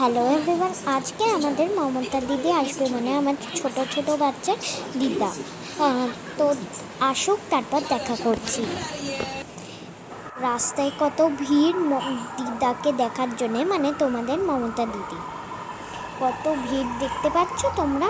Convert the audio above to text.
Hello everyone, আজকে আমাদের মমতা দিদি আসবে, মানে আমার ছোট ছোট বাচ্চার দিদা। তো আসুক, তারপর দেখা করছি। রাস্তায় কত ভিড় দিদাকে দেখার জন্যে, মানে তোমাদের মমতা দিদি। কত ভিড় দেখতে পাচ্ছ তোমরা।